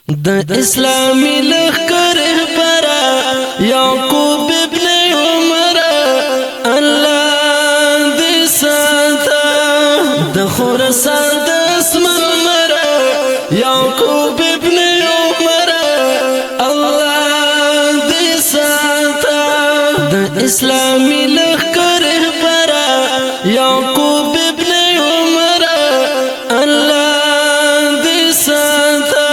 د اسلامی لخر برا یعقوب ابن عمر الله دې ساته د خراسان د اسمن مرا یعقوب ابن عمر الله دې ساته د اسلامی لخر برا یعقوب ابن عمر الله دې ساته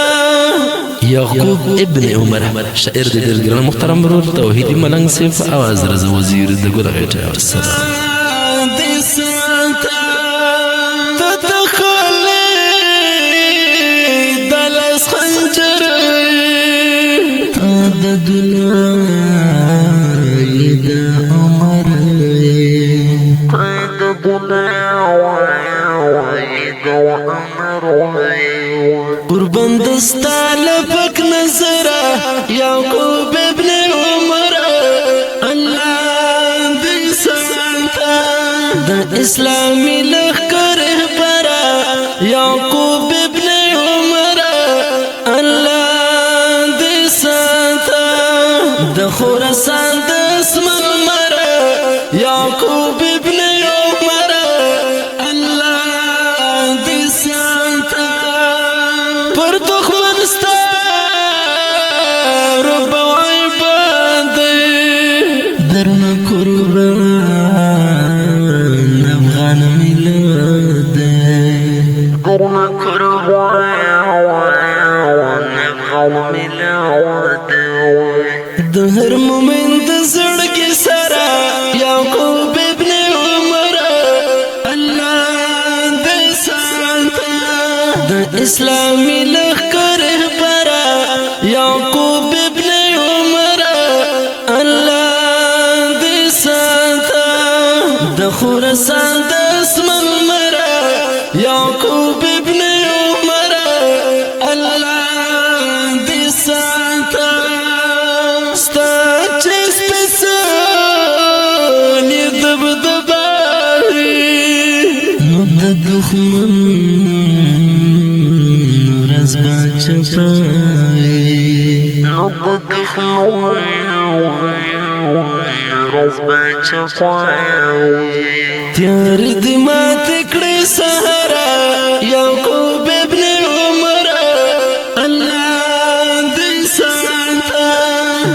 یعقوب ابن عمر شاعر دې ډېر ګران محترم ورور توحیدی ملنګ صاحب आवाज رضا وزیر د ګل غټه والسلام دې ساته تدخل دلس خنجر د دنیا د عمر د دنیا قربان دستا لپک نظر یعقوب ابن عمر الله دې ساته د اسلامی لخر برا یعقوب ابن عمر الله دې ساته د خراسان د اسمن مرا یعقوب ابن عمر الله دې ساته پر دښمن ستا رب عباد درنه قربان افغان ملت درنه قربان افغان ملت د هر مومن د زړګي سره یعقوب ابن عمر الله دې ساته د اسلامی لخر برا یعقوب ابن عمر الله دې ساته د خراسان د اسمن مرا یعقوب ابن عمر الله دې ساته ستا چې سپېڅلې دبدباوي نو د دښمن ورځ به چپاوي نو د دښمن ورځ به چپاوي تیار دې ماتې کړې سهاره یعقوب ابن عمر الله دې ساته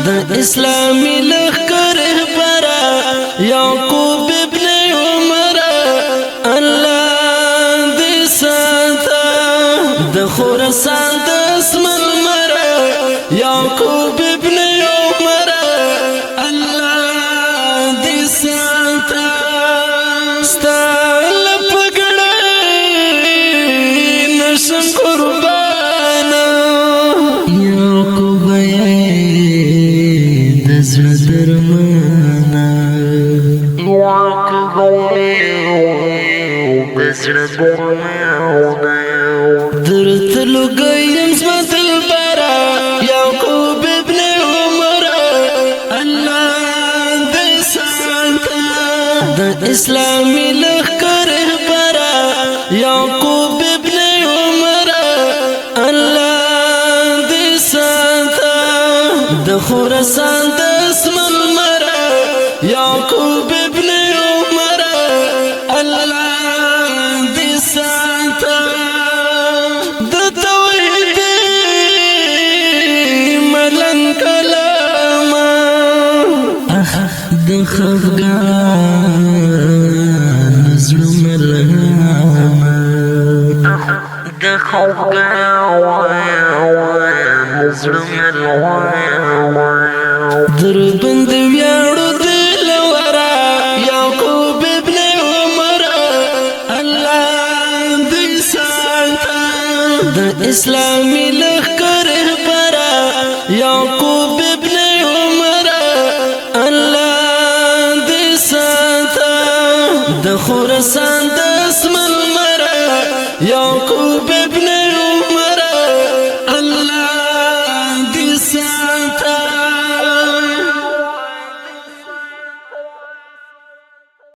د اسلامی لخر برا یعقوب ابن عمر الله دې ساته د خراسان د اسمن مرا یعقوب ابن عمر الله دې ساته ستا لپګړې نشم قربان یعقوب د زړه درمانا یعقوب د زړه درمانا درته لګیم زما دلبره یعقوب ابن عمر الله دې ساته د اسلامی لخر برا یعقوب ابن عمر الله دې ساته د خراسان د اسمن مرا یعقوب ابن عمر الله دې ساته د توحید ملنګ کلام د خفګان زړه ملام د خفګان زړه ملام دربند ویاړو دل ورا یعقوب ابن عمر الله دې ساته د اسلامی لخر برا یعقوب ابن عمر الله دې ساته د خراسان د اسمن مرا یعقوب ابن